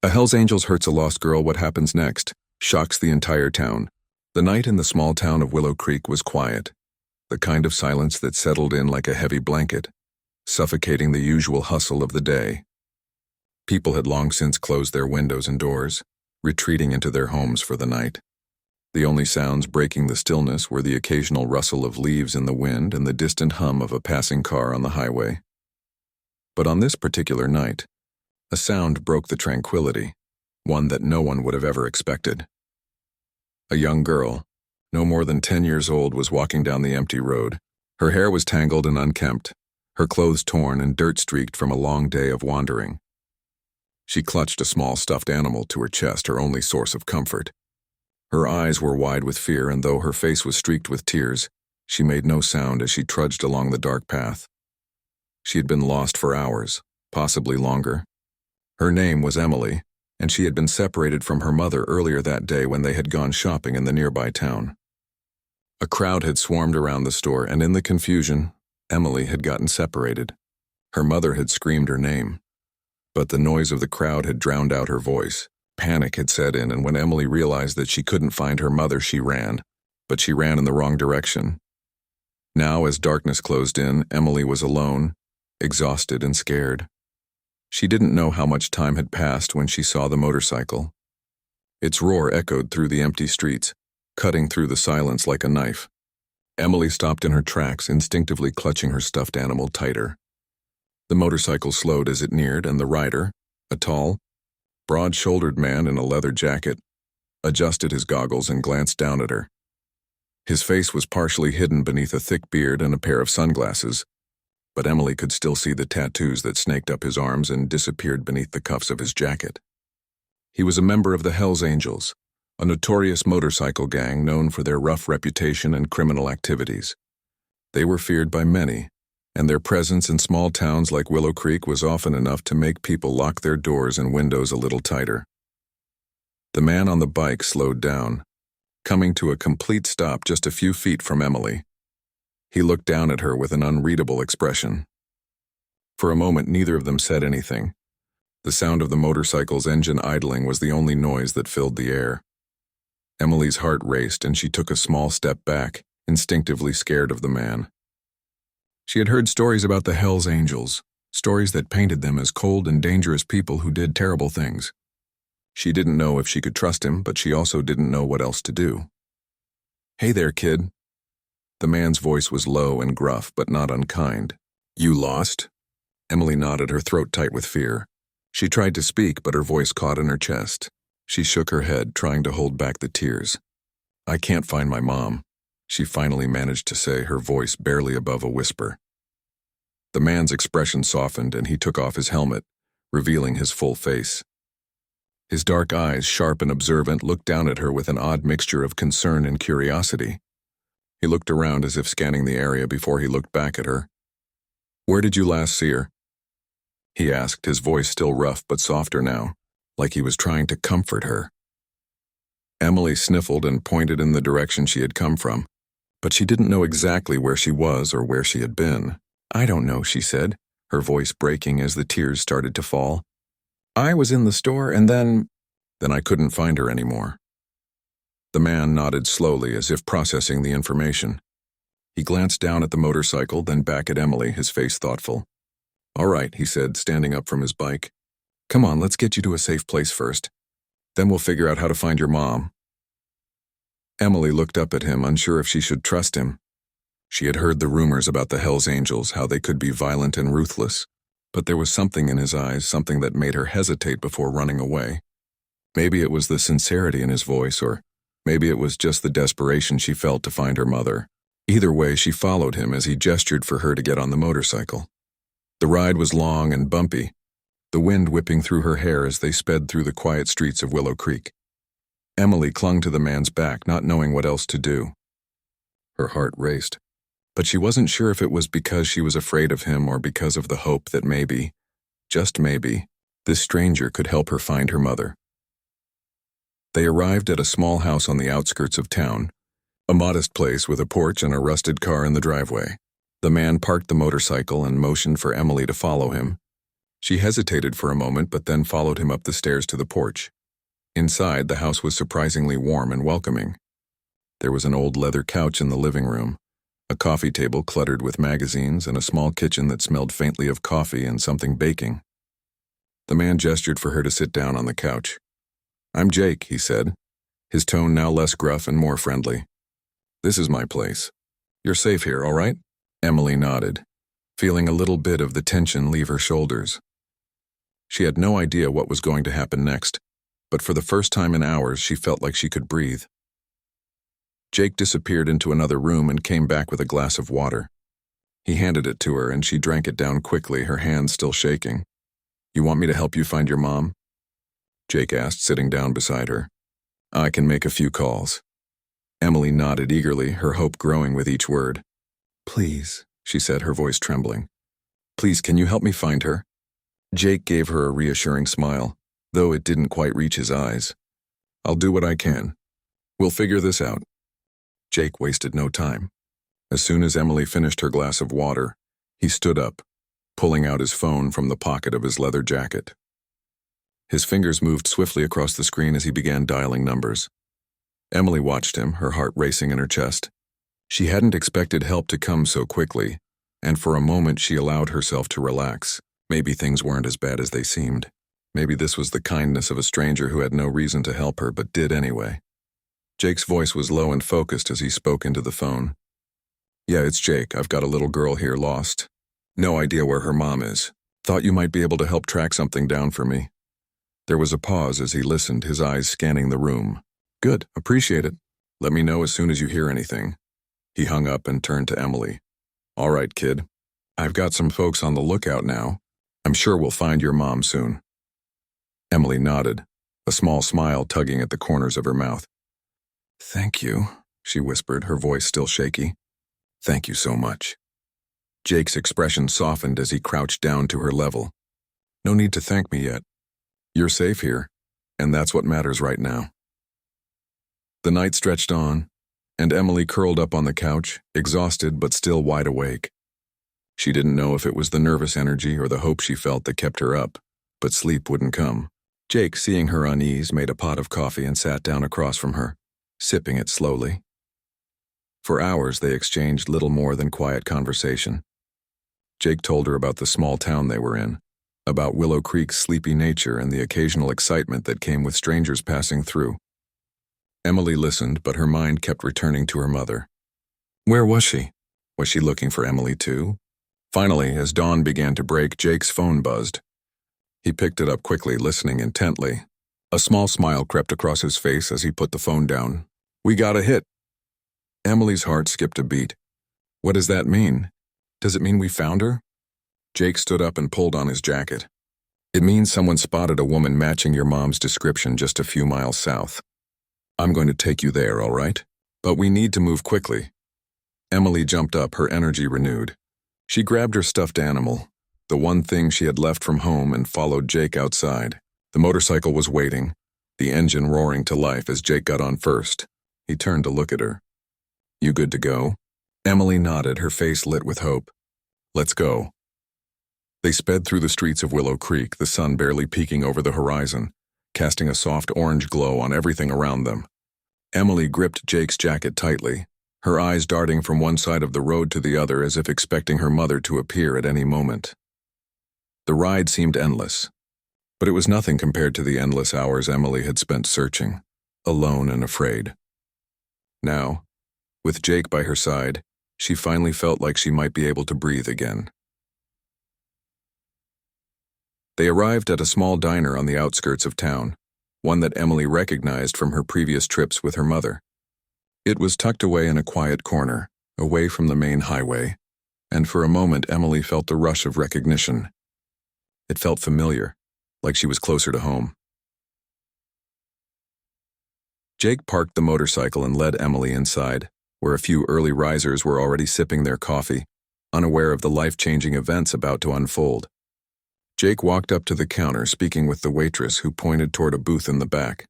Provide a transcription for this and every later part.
A Hells Angels hurts a lost girl. What happens next shocks the entire town. The night in the small town of Willow Creek was quiet, the kind of silence that settled in like a heavy blanket, suffocating the usual hustle of the day. People had long since closed their windows and doors, retreating into their homes for the night. The only sounds breaking the stillness were the occasional rustle of leaves in the wind and the distant hum of a passing car on the highway. But on this particular night, a sound broke the tranquility, one that no one would have ever expected. A young girl, no more than 10 years old, was walking down the empty road. Her hair was tangled and unkempt, her clothes torn and dirt-streaked from a long day of wandering. She clutched a small stuffed animal to her chest, her only source of comfort. Her eyes were wide with fear, and though her face was streaked with tears, she made no sound as she trudged along the dark path. She had been lost for hours, possibly longer. Her name was Emily, and she had been separated from her mother earlier that day when they had gone shopping in the nearby town. A crowd had swarmed around the store, and in the confusion, Emily had gotten separated. Her mother had screamed her name, but the noise of the crowd had drowned out her voice. Panic had set in, and when Emily realized that she couldn't find her mother, she ran, but she ran in the wrong direction. Now, as darkness closed in, Emily was alone, exhausted and scared. She didn't know how much time had passed when she saw the motorcycle. Its roar echoed through the empty streets, cutting through the silence like a knife. Emily stopped in her tracks, instinctively clutching her stuffed animal tighter. The motorcycle slowed as it neared, and the rider, a tall, broad-shouldered man in a leather jacket, adjusted his goggles and glanced down at her. His face was partially hidden beneath a thick beard and a pair of sunglasses, but Emily could still see the tattoos that snaked up his arms and disappeared beneath the cuffs of his jacket. He was a member of the Hells Angels, a notorious motorcycle gang known for their rough reputation and criminal activities. They were feared by many, and their presence in small towns like Willow Creek was often enough to make people lock their doors and windows a little tighter. The man on the bike slowed down, coming to a complete stop just a few feet from Emily. He looked down at her with an unreadable expression. For a moment, neither of them said anything. The sound of the motorcycle's engine idling was the only noise that filled the air. Emily's heart raced, and she took a small step back, instinctively scared of the man. She had heard stories about the Hells Angels, stories that painted them as cold and dangerous people who did terrible things. She didn't know if she could trust him, but she also didn't know what else to do. "Hey there, kid." The man's voice was low and gruff, but not unkind. "You lost?" Emily nodded, her throat tight with fear. She tried to speak, but her voice caught in her chest. She shook her head, trying to hold back the tears. "I can't find my mom," she finally managed to say, her voice barely above a whisper. The man's expression softened, and he took off his helmet, revealing his full face. His dark eyes, sharp and observant, looked down at her with an odd mixture of concern and curiosity. He looked around as if scanning the area before he looked back at her. "Where did you last see her?" he asked, his voice still rough but softer now, like he was trying to comfort her. Emily sniffled and pointed in the direction she had come from, but she didn't know exactly where she was or where she had been. "I don't know," she said, her voice breaking as the tears started to fall. "I was in the store and then I couldn't find her anymore." The man nodded slowly as if processing the information. He glanced down at the motorcycle, then back at Emily, his face thoughtful. "All right," he said, standing up from his bike. "Come on, let's get you to a safe place first. Then we'll figure out how to find your mom." Emily looked up at him, unsure if she should trust him. She had heard the rumors about the Hells Angels, how they could be violent and ruthless, but there was something in his eyes, something that made her hesitate before running away. Maybe it was the sincerity in his voice, or maybe it was just the desperation she felt to find her mother. Either way, she followed him as he gestured for her to get on the motorcycle. The ride was long and bumpy, the wind whipping through her hair as they sped through the quiet streets of Willow Creek. Emily clung to the man's back, not knowing what else to do. Her heart raced, but she wasn't sure if it was because she was afraid of him or because of the hope that maybe, just maybe, this stranger could help her find her mother. They arrived at a small house on the outskirts of town, a modest place with a porch and a rusted car in the driveway. The man parked the motorcycle and motioned for Emily to follow him. She hesitated for a moment but then followed him up the stairs to the porch. Inside, the house was surprisingly warm and welcoming. There was an old leather couch in the living room, a coffee table cluttered with magazines, and a small kitchen that smelled faintly of coffee and something baking. The man gestured for her to sit down on the couch. "I'm Jake," he said, his tone now less gruff and more friendly. "This is my place. You're safe here, all right?" Emily nodded, feeling a little bit of the tension leave her shoulders. She had no idea what was going to happen next, but for the first time in hours she felt like she could breathe. Jake disappeared into another room and came back with a glass of water. He handed it to her and she drank it down quickly, her hands still shaking. "You want me to help you find your mom?" Jake asked, sitting down beside her. "I can make a few calls." Emily nodded eagerly, her hope growing with each word. "Please," she said, her voice trembling. "Please, can you help me find her?" Jake gave her a reassuring smile, though it didn't quite reach his eyes. "I'll do what I can. We'll figure this out." Jake wasted no time. As soon as Emily finished her glass of water, he stood up, pulling out his phone from the pocket of his leather jacket. His fingers moved swiftly across the screen as he began dialing numbers. Emily watched him, her heart racing in her chest. She hadn't expected help to come so quickly, and for a moment she allowed herself to relax. Maybe things weren't as bad as they seemed. Maybe this was the kindness of a stranger who had no reason to help her but did anyway. Jake's voice was low and focused as he spoke into the phone. "Yeah, it's Jake. I've got a little girl here lost. No idea where her mom is. Thought you might be able to help track something down for me." There was a pause as he listened, his eyes scanning the room. "Good, appreciate it. Let me know as soon as you hear anything." He hung up and turned to Emily. "All right, kid. I've got some folks on the lookout now. I'm sure we'll find your mom soon." Emily nodded, a small smile tugging at the corners of her mouth. "Thank you," she whispered, her voice still shaky. "Thank you so much." Jake's expression softened as he crouched down to her level. "No need to thank me yet. You're safe here, and that's what matters right now." The night stretched on, and Emily curled up on the couch, exhausted but still wide awake. She didn't know if it was the nervous energy or the hope she felt that kept her up, but sleep wouldn't come. Jake, seeing her unease, made a pot of coffee and sat down across from her, sipping it slowly. For hours they exchanged little more than quiet conversation. Jake told her about the small town they were in, about Willow Creek's sleepy nature and the occasional excitement that came with strangers passing through. Emily listened, but her mind kept returning to her mother. Where was she? Was she looking for Emily too? Finally, as dawn began to break, Jake's phone buzzed. He picked it up quickly, listening intently. A small smile crept across his face as he put the phone down. "We got a hit." Emily's heart skipped a beat. "What does that mean? Does it mean we found her?" Jake stood up and pulled on his jacket. "It means someone spotted a woman matching your mom's description just a few miles south. I'm going to take you there, all right? But we need to move quickly." Emily jumped up, her energy renewed. She grabbed her stuffed animal, the one thing she had left from home, and followed Jake outside. The motorcycle was waiting, the engine roaring to life as Jake got on first. He turned to look at her. "You good to go?" Emily nodded, her face lit with hope. "Let's go." They sped through the streets of Willow Creek, the sun barely peeking over the horizon, casting a soft orange glow on everything around them. Emily gripped Jake's jacket tightly, her eyes darting from one side of the road to the other as if expecting her mother to appear at any moment. The ride seemed endless, but it was nothing compared to the endless hours Emily had spent searching, alone and afraid. Now, with Jake by her side, she finally felt like she might be able to breathe again. They arrived at a small diner on the outskirts of town, one that Emily recognized from her previous trips with her mother. It was tucked away in a quiet corner, away from the main highway, and for a moment Emily felt the rush of recognition. It felt familiar, like she was closer to home. Jake parked the motorcycle and led Emily inside, where a few early risers were already sipping their coffee, unaware of the life-changing events about to unfold. Jake walked up to the counter, speaking with the waitress, who pointed toward a booth in the back.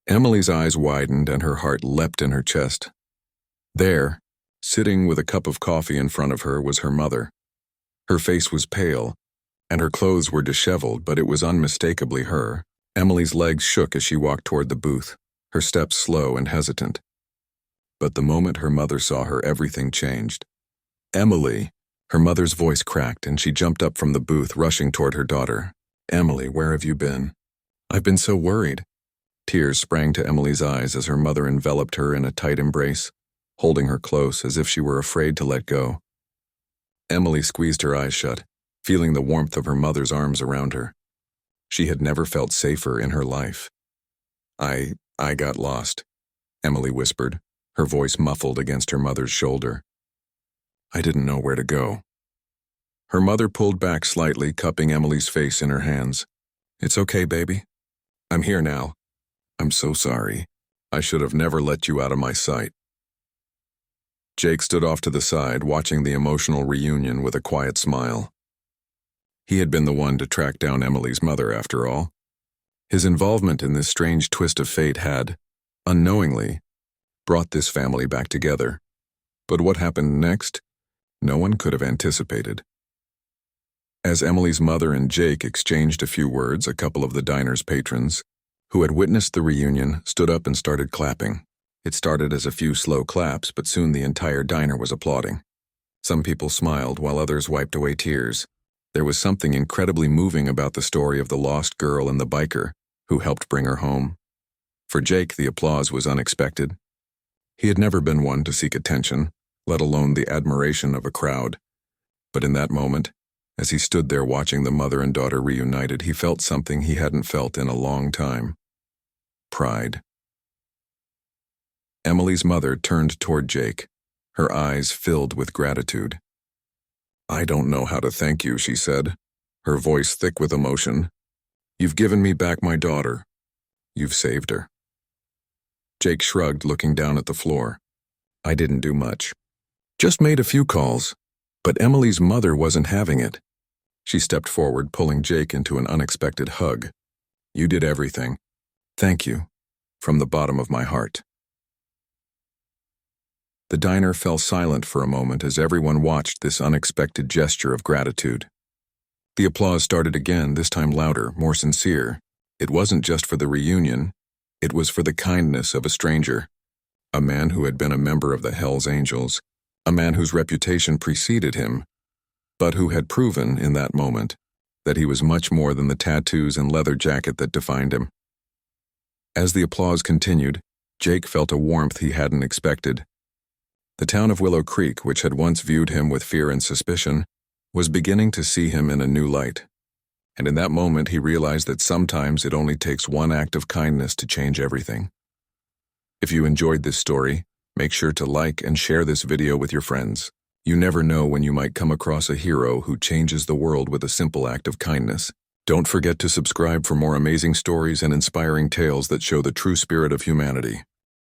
Emily's eyes widened and her heart leapt in her chest. There, sitting with a cup of coffee in front of her, was her mother. Her face was pale, and her clothes were disheveled, but it was unmistakably her. Emily's legs shook as she walked toward the booth, her steps slow and hesitant. But the moment her mother saw her, everything changed. "Emily!" Her mother's voice cracked, and she jumped up from the booth, rushing toward her daughter. "Emily, where have you been?" "I've been so worried." Tears sprang to Emily's eyes as her mother enveloped her in a tight embrace, holding her close as if she were afraid to let go. Emily squeezed her eyes shut, feeling the warmth of her mother's arms around her. She had never felt safer in her life. I got lost," Emily whispered, her voice muffled against her mother's shoulder. "I didn't know where to go." Her mother pulled back slightly, cupping Emily's face in her hands. "It's okay, baby. I'm here now. I'm so sorry. I should have never let you out of my sight." Jake stood off to the side, watching the emotional reunion with a quiet smile. He had been the one to track down Emily's mother, after all. His involvement in this strange twist of fate had, unknowingly, brought this family back together. But what happened next, no one could have anticipated. As Emily's mother and Jake exchanged a few words, a couple of the diner's patrons, who had witnessed the reunion, stood up and started clapping. It started as a few slow claps, but soon the entire diner was applauding. Some people smiled while others wiped away tears. There was something incredibly moving about the story of the lost girl and the biker who helped bring her home. For Jake, the applause was unexpected. He had never been one to seek attention, let alone the admiration of a crowd. But in that moment, as he stood there watching the mother and daughter reunited, he felt something he hadn't felt in a long time. Pride. Emily's mother turned toward Jake, her eyes filled with gratitude. "I don't know how to thank you," she said, her voice thick with emotion. "You've given me back my daughter. You've saved her." Jake shrugged, looking down at the floor. "I didn't do much. Just made a few calls." But Emily's mother wasn't having it. She stepped forward, pulling Jake into an unexpected hug. "You did everything. Thank you, from the bottom of my heart." The diner fell silent for a moment as everyone watched this unexpected gesture of gratitude. The applause started again, this time louder, more sincere. It wasn't just for the reunion, it was for the kindness of a stranger, a man who had been a member of the Hells Angels, a man whose reputation preceded him, but who had proven in that moment that he was much more than the tattoos and leather jacket that defined him. As the applause continued, Jake felt a warmth he hadn't expected. The town of Willow Creek, which had once viewed him with fear and suspicion, was beginning to see him in a new light. And in that moment, he realized that sometimes it only takes one act of kindness to change everything. If you enjoyed this story, make sure to like and share this video with your friends. You never know when you might come across a hero who changes the world with a simple act of kindness. Don't forget to subscribe for more amazing stories and inspiring tales that show the true spirit of humanity.